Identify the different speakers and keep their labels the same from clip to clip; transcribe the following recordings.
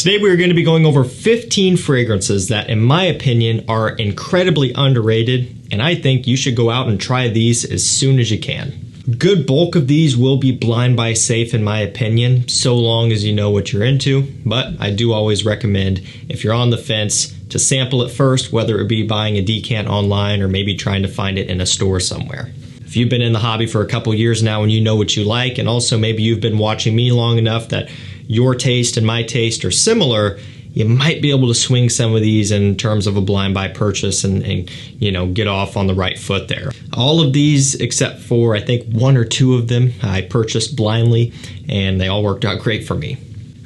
Speaker 1: Today we are going to be going over 15 fragrances that, in my opinion, are incredibly underrated, and I think you should go out and try these as soon as you can. Good bulk of these will be blind buy safe in my opinion, so long as you know what you're into, but I do always recommend, if you're on the fence, to sample it first, whether it be buying a decant online or maybe trying to find it in a store somewhere. If you've been in the hobby for a couple years now and you know what you like, and also maybe you've been watching me long enough that your taste and my taste are similar, you might be able to swing some of these in terms of a blind buy purchase and you know, get off on the right foot there. All of these, except for I think one or two of them, I purchased blindly and they all worked out great for me.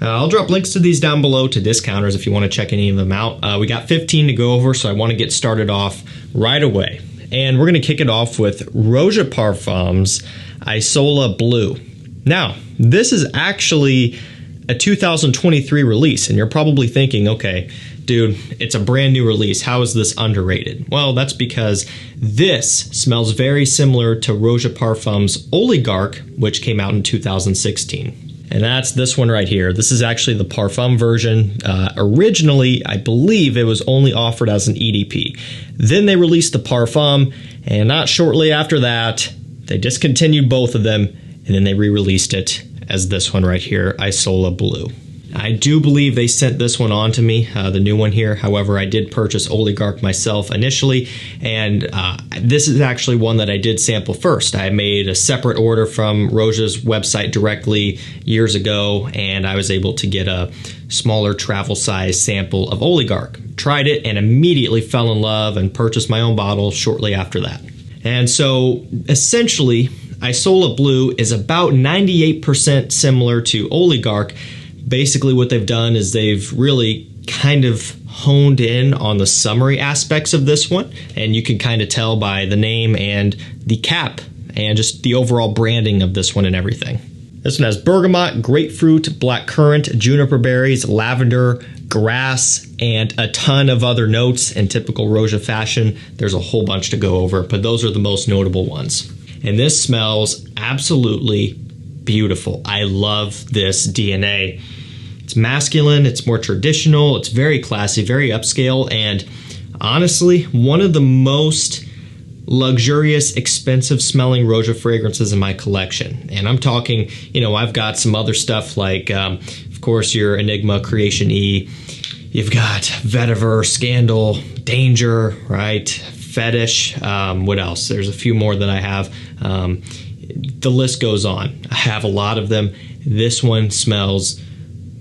Speaker 1: I'll drop links to these down below to discounters if you want to check any of them out. We got 15 to go over, so I want to get started off right away. And we're going to kick it off with ROJA Parfums ISOLA Blue. Now, this is actually a 2023 release, and you're probably thinking, okay, dude, it's a brand new release. How is this underrated? Well, that's because this smells very similar to ROJA Parfums Oligarch, which came out in 2016. And that's this one right here. This is actually the Parfum version. Originally, I believe it was only offered as an EDP. Then they released the Parfum, and not shortly after that, they discontinued both of them, and then they re-released it as this one right here, ISOLA Blue. I do believe they sent this one on to me, the new one here. However, I did purchase Oligarch myself initially, and this is actually one that I did sample first. I made a separate order from ROJA's website directly years ago, and I was able to get a smaller travel size sample of Oligarch. Tried it and immediately fell in love and purchased my own bottle shortly after that. And so essentially, ISOLA Blue is about 98% similar to Oligarch. Basically what they've done is they've really kind of honed in on the summery aspects of this one, and you can kind of tell by the name and the cap and just the overall branding of this one and everything. This one has bergamot, grapefruit, blackcurrant, juniper berries, lavender, grass, and a ton of other notes in typical ROJA fashion. There's a whole bunch to go over, but those are the most notable ones. And this smells absolutely beautiful. I love this DNA. It's masculine, it's more traditional, it's very classy, very upscale, and honestly, one of the most luxurious, expensive smelling ROJA fragrances in my collection. And I'm talking, you know, I've got some other stuff like, of course, your Enigma Creation E. You've got Vetiver, Scandal, Danger, right? Fetish. What else? There's a few more that I have. The list goes on. I have a lot of them. This one smells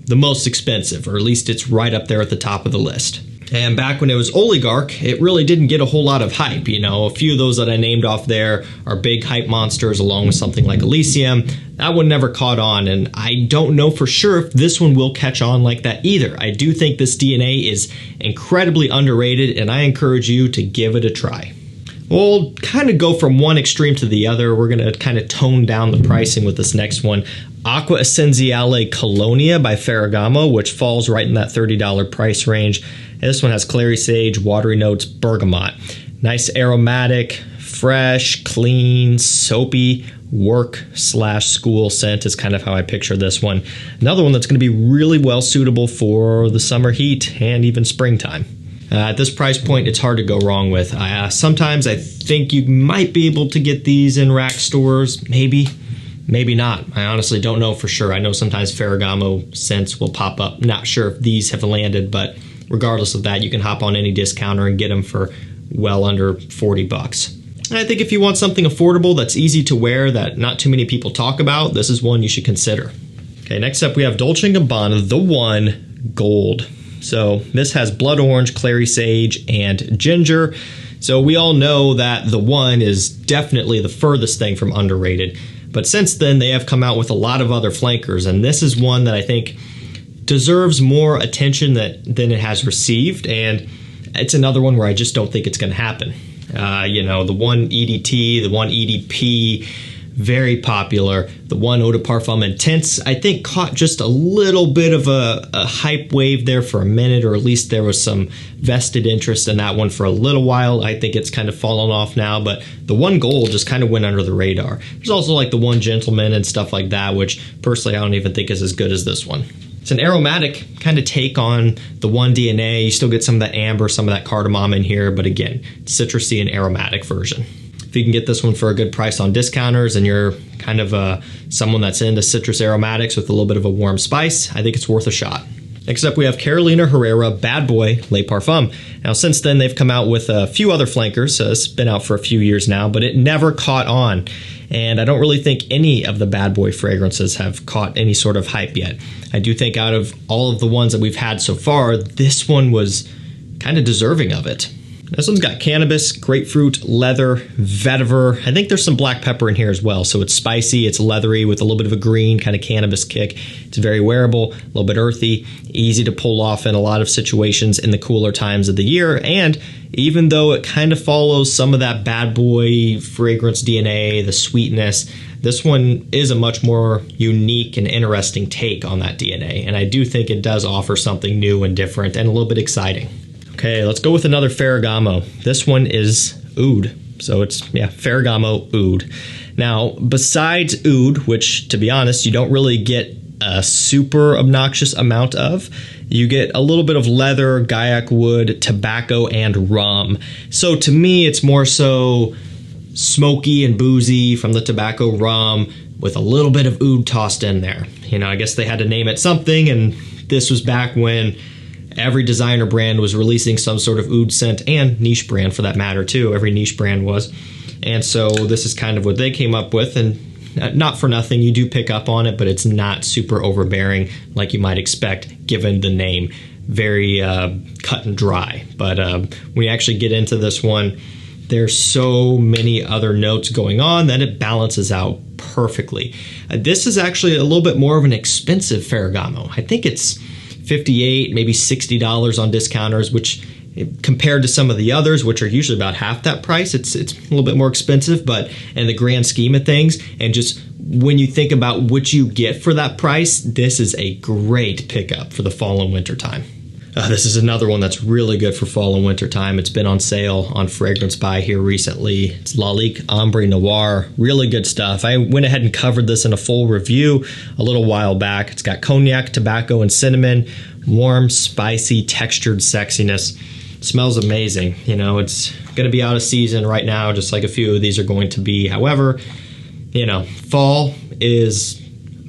Speaker 1: the most expensive, or at least it's right up there at the top of the list. And back when it was Oligarch, it really didn't get a whole lot of hype. You know, a few of those that I named off there are big hype monsters, along with something like Elysium. That one never caught on, and I don't know for sure if this one will catch on like that either. I do think this DNA is incredibly underrated, and I encourage you to give it a try. We'll kind of go from one extreme to the other. We're going to kind of tone down the pricing with this next one. ACQUA ESSENZIALE COLONIA by FERRAGAMO, which falls right in that $30 price range. And this one has clary sage, watery notes, bergamot. Nice aromatic, fresh, clean, soapy, work/school scent is kind of how I picture this one. Another one that's going to be really well suitable for the summer heat and even springtime. At this price point, it's hard to go wrong with. Sometimes I think you might be able to get these in rack stores, maybe not. I honestly don't know for sure. I know sometimes Ferragamo scents will pop up. Not sure if these have landed, but regardless of that, you can hop on any discounter and get them for well under 40 bucks. And I think if you want something affordable that's easy to wear that not too many people talk about, this is one you should consider. Okay, next up we have Dolce & Gabbana The One Gold. So this has blood orange, clary sage, and ginger. So we all know that The One is definitely the furthest thing from underrated. But since then, they have come out with a lot of other flankers, and this is one that I think deserves more attention than it has received, and it's another one where I just don't think it's going to happen. You know, the one EDT, the one EDP, very popular. The one Eau de Parfum Intense, I think, caught just a little bit of a hype wave there for a minute, or at least there was some vested interest in that one for a little while. I think it's kind of fallen off now, but the one Gold just kind of went under the radar. There's also like the one Gentleman and stuff like that, which personally I don't even think is as good as this one. It's an aromatic kind of take on the 1-DNA. You still get some of that amber, some of that cardamom in here, but again, citrusy and aromatic version. If you can get this one for a good price on discounters and you're kind of someone that's into citrus aromatics with a little bit of a warm spice, I think it's worth a shot. Next up, we have Carolina Herrera Bad Boy Les Parfums. Now, since then, they've come out with a few other flankers. It's been out for a few years now, but it never caught on. And I don't really think any of the Bad Boy fragrances have caught any sort of hype yet. I do think out of all of the ones that we've had so far, this one was kind of deserving of it. This one's got cannabis, grapefruit, leather, vetiver. I think there's some black pepper in here as well. So it's spicy, it's leathery with a little bit of a green kind of cannabis kick. It's very wearable, a little bit earthy, easy to pull off in a lot of situations in the cooler times of the year. And even though it kind of follows some of that Bad Boy fragrance DNA, the sweetness, this one is a much more unique and interesting take on that DNA. And I do think it does offer something new and different and a little bit exciting. Okay, let's go with another Ferragamo. This one is oud. So it's, Ferragamo oud. Now, besides oud, which to be honest, you don't really get a super obnoxious amount of, you get a little bit of leather, gaiac wood, tobacco, and rum. So to me, it's more so smoky and boozy from the tobacco rum with a little bit of oud tossed in there. You know, I guess they had to name it something, and this was back when every designer brand was releasing some sort of oud scent, and niche brand for that matter too. Every niche brand was. And so this is kind of what they came up with, and not for nothing, you do pick up on it, but it's not super overbearing like you might expect given the name. Very cut and dry. But when you actually get into this one, there's so many other notes going on that it balances out perfectly. This is actually a little bit more of an expensive Ferragamo. I think it's $58, maybe $60 on discounters, which compared to some of the others, which are usually about half that price, it's a little bit more expensive, but in the grand scheme of things, and just when you think about what you get for that price, this is a great pickup for the fall and winter time. This is another one that's really good for fall and winter time. It's been on sale on Fragrance By here recently. It's LALIQUE Ombre Noir. Really good stuff. I went ahead and covered this in a full review a little while back. It's got cognac, tobacco, and cinnamon. Warm, spicy, textured sexiness. It smells amazing. You know, it's going to be out of season right now, just like a few of these are going to be. However, you know, fall is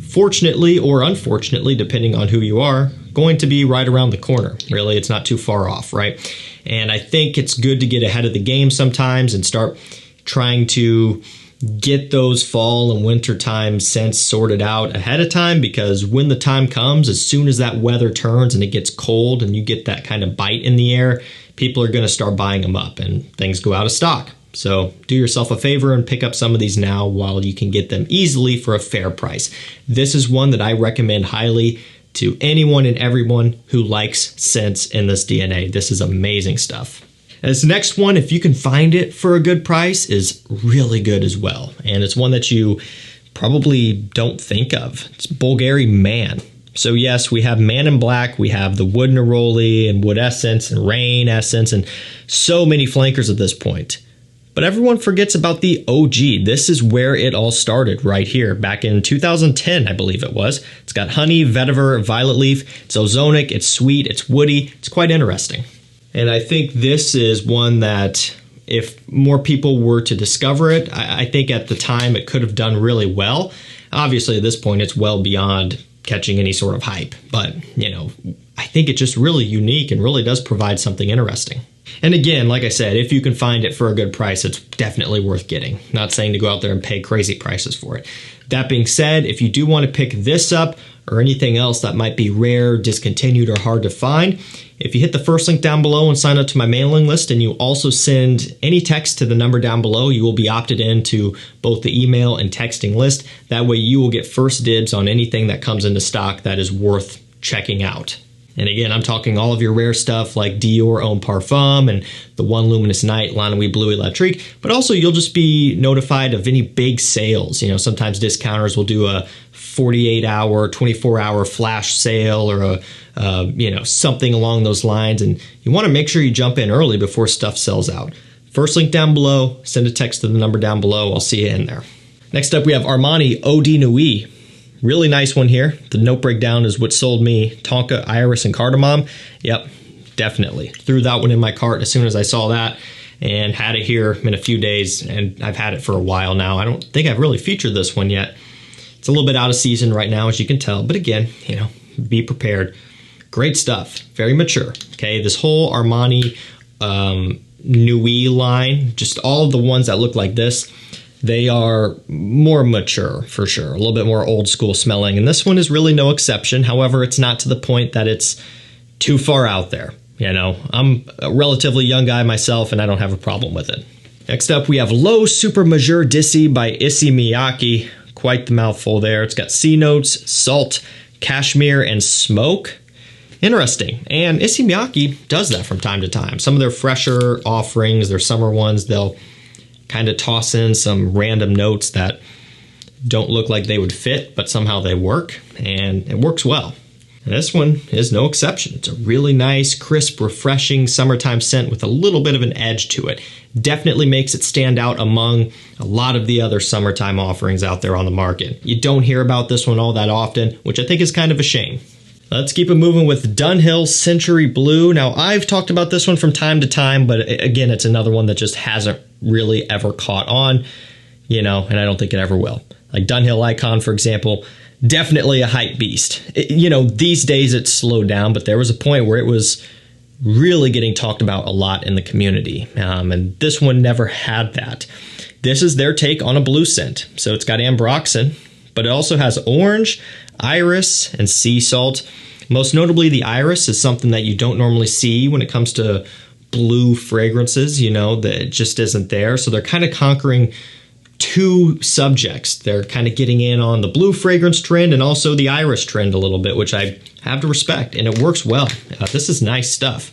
Speaker 1: fortunately or unfortunately, depending on who you are, going to be right around the corner. Really, it's not too far off, right? And I think it's good to get ahead of the game sometimes and start trying to get those fall and winter time scents sorted out ahead of time, because when the time comes, as soon as that weather turns and it gets cold and you get that kind of bite in the air, people are going to start buying them up and things go out of stock. So do yourself a favor and pick up some of these now while you can get them easily for a fair price. This is one that I recommend highly to anyone and everyone who likes scents in this DNA. This is amazing stuff. And this next one, if you can find it for a good price, is really good as well. And it's one that you probably don't think of. It's Bulgari Man. So yes, we have Man in Black, we have the Wood Neroli and Wood Essence and Rain Essence and so many flankers at this point. But everyone forgets about the OG. This is where it all started right here, back in 2010, I believe it was. It's got honey, vetiver, violet leaf. It's ozonic, it's sweet, it's woody. It's quite interesting. And I think this is one that if more people were to discover it, I think at the time it could have done really well. Obviously, at this point, it's well beyond catching any sort of hype. But, you know, I think it's just really unique and really does provide something interesting. And again, like I said, if you can find it for a good price, it's definitely worth getting. Not saying to go out there and pay crazy prices for it. That being said, if you do want to pick this up or anything else that might be rare, discontinued, or hard to find, if you hit the first link down below and sign up to my mailing list, and you also send any text to the number down below, you will be opted into both the email and texting list. That way you will get first dibs on anything that comes into stock that is worth checking out. And again, I'm talking all of your rare stuff like DIOR Homme Parfum and the One Luminous Night, La Nuit Bleu Electrique, but also you'll just be notified of any big sales. You know, sometimes discounters will do a 48-hour, 24-hour flash sale or something along those lines, and you want to make sure you jump in early before stuff sells out. First link down below, send a text to the number down below. I'll see you in there. Next up, we have Armani Eau de Nuit. Really nice one here. The note breakdown is what sold me. Tonka, Iris, and Cardamom. Yep, definitely. Threw that one in my cart as soon as I saw that and had it here in a few days, and I've had it for a while now. I don't think I've really featured this one yet. It's a little bit out of season right now, as you can tell, but again, you know, be prepared. Great stuff, very mature. Okay, this whole Armani NUIT line, just all of the ones that look like this, they are more mature for sure, a little bit more old school smelling, and this one is really no exception. However, it's not to the point that it's too far out there. You know, I'm a relatively young guy myself, and I don't have a problem with it. Next up, we have L'Eau Super Majeure d'Issey by MIYAKE. Quite the mouthful there. It's got sea notes, salt, cashmere, and smoke. Interesting. And MIYAKE does that from time to time. Some of their fresher offerings, their summer ones, they'll kind of toss in some random notes that don't look like they would fit, but somehow they work, and it works well. And this one is no exception. It's a really nice, crisp, refreshing summertime scent with a little bit of an edge to it. Definitely makes it stand out among a lot of the other summertime offerings out there on the market. You don't hear about this one all that often, which I think is kind of a shame. Let's keep it moving with DUNHILL Century Blue. Now, I've talked about this one from time to time, but again, it's another one that just hasn't really ever caught on, you know, and I don't think it ever will. Like DUNHILL Icon, for example, definitely a hype beast. You know, these days it's slowed down, but there was a point where it was really getting talked about a lot in the community, and this one never had that. This is their take on a blue scent. So it's got ambroxan, but it also has orange, iris, and sea salt. Most notably, the iris is something that you don't normally see when it comes to blue fragrances, you know, that it just isn't there. So they're kind of conquering two subjects. They're kind of getting in on the blue fragrance trend and also the iris trend a little bit, which I have to respect, and it works well. This is nice stuff.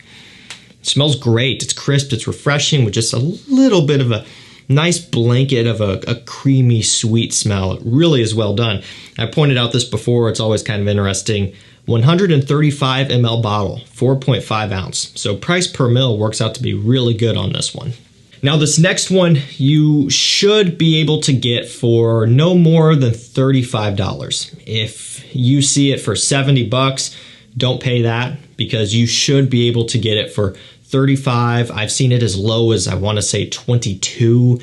Speaker 1: It smells great. It's crisp. It's refreshing with just a little bit of a nice blanket of a creamy, sweet smell. It really is well done. I pointed out this before. It's always kind of interesting. 135 ml bottle, 4.5 ounce. So price per mil works out to be really good on this one. Now this next one you should be able to get for no more than $35. If you see it for 70 bucks, don't pay that, because you should be able to get it for 35. I've seen it as low as, I want to say, 22.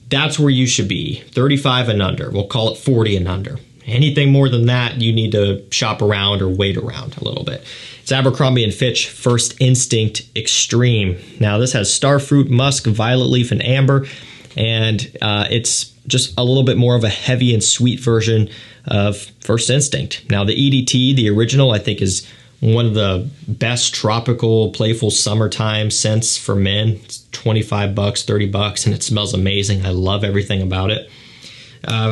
Speaker 1: That's where you should be, 35 and under. We'll call it 40 and under. Anything more than that, you need to shop around or wait around a little bit. It's Abercrombie & Fitch First Instinct Extreme. Now this has starfruit, musk, violet leaf, and amber, and it's just a little bit more of a heavy and sweet version of First Instinct. Now the EDT, the original, I think is one of the best tropical, playful summertime scents for men. It's 25 bucks, 30 bucks, and it smells amazing. I love everything about it.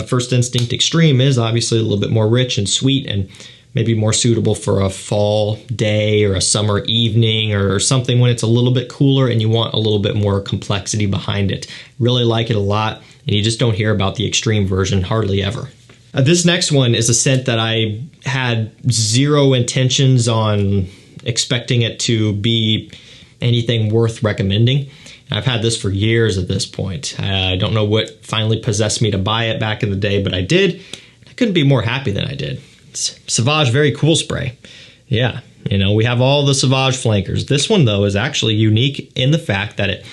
Speaker 1: First Instinct Extreme is obviously a little bit more rich and sweet, and maybe more suitable for a fall day or a summer evening or something when it's a little bit cooler and you want a little bit more complexity behind it. Really like it a lot, and you just don't hear about the extreme version hardly ever. This next one is a scent that I had zero intentions on expecting it to be anything worth recommending. I've had this for years at this point. I don't know what finally possessed me to buy it back in the day, but I did. I couldn't be more happy than I did. It's Sauvage Very Cool Spray. Yeah, you know, we have all the Sauvage flankers. This one, though, is actually unique in the fact that it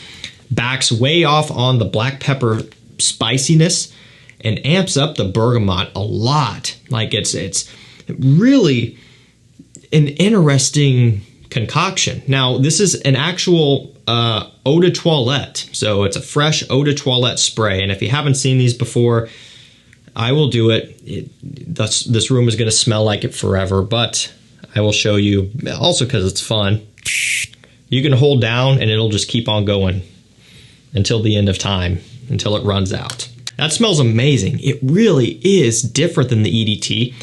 Speaker 1: backs way off on the black pepper spiciness and amps up the bergamot a lot. Like it's really an interesting concoction. Now, this is an actual eau de toilette. So it's a fresh eau de toilette spray. And if you haven't seen these before, I will do it. This room is going to smell like it forever, but I will show you also because it's fun. You can hold down and it'll just keep on going until the end of time, until it runs out. That smells amazing. It really is different than the EDT.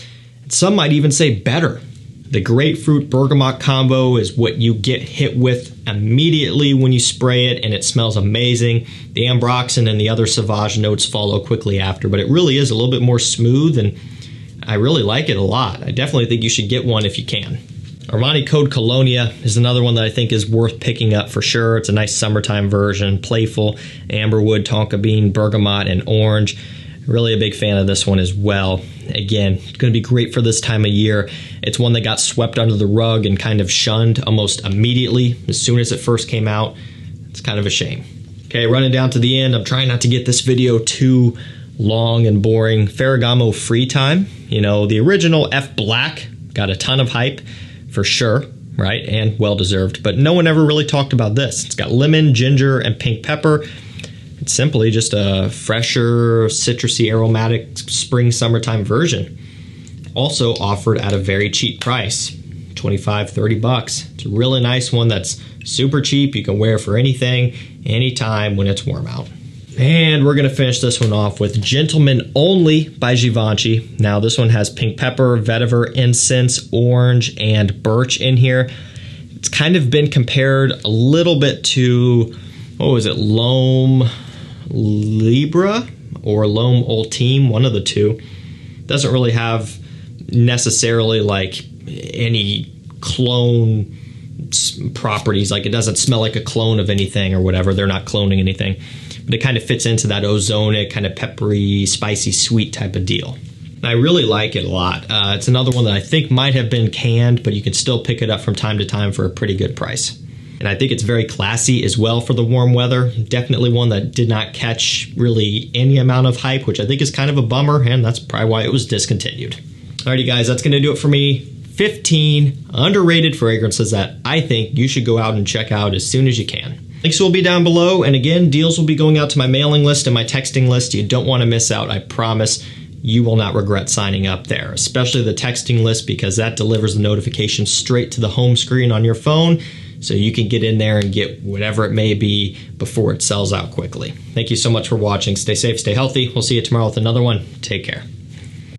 Speaker 1: Some might even say better. The grapefruit bergamot combo is what you get hit with immediately when you spray it, and it smells amazing. The ambroxan and the other Sauvage notes follow quickly after, but it really is a little bit more smooth, and I really like it a lot. I definitely think you should get one if you can. Armani Code Colonia is another one that I think is worth picking up for sure. It's a nice summertime version, playful, amberwood, tonka bean, bergamot, and orange. Really a big fan of this one as well. Again, it's going to be great for this time of year. It's one that got swept under the rug and kind of shunned almost immediately as soon as it first came out. It's kind of a shame. Okay, running down to the end. I'm trying not to get this video too long and boring. Ferragamo Free Time. You know, the original F Black got a ton of hype for sure, right? And well-deserved. But no one ever really talked about this. It's got lemon, ginger, and pink pepper. It's simply just a fresher, citrusy, aromatic spring, summertime version. Also offered at a very cheap price, $25–30. It's a really nice one that's super cheap. You can wear for anything, anytime when it's warm out. And we're going to finish this one off with Gentleman Only by Givenchy. Now this one has pink pepper, vetiver, incense, orange, and birch in here. It's kind of been compared a little bit to, what was it, L'Homme Libre or L'Homme Ultime, one of the two. Doesn't really have necessarily like any clone properties, like it doesn't smell like a clone of anything or whatever. They're not cloning anything, but it kind of fits into that ozonic, kind of peppery, spicy, sweet type of deal. And I really like it a lot. It's another one that I think might have been canned, but you can still pick it up from time to time for a pretty good price. And I think it's very classy as well for the warm weather. Definitely one that did not catch really any amount of hype, which I think is kind of a bummer, and that's probably why it was discontinued. Alrighty guys, that's going to do it for me. 15 underrated fragrances that I think you should go out and check out as soon as you can. Links will be down below, and again, deals will be going out to my mailing list and my texting list. You don't want to miss out, I promise. You will not regret signing up there, especially the texting list, because that delivers the notification straight to the home screen on your phone, so you can get in there and get whatever it may be before it sells out quickly. Thank you so much for watching. Stay safe, stay healthy. We'll see you tomorrow with another one. Take care.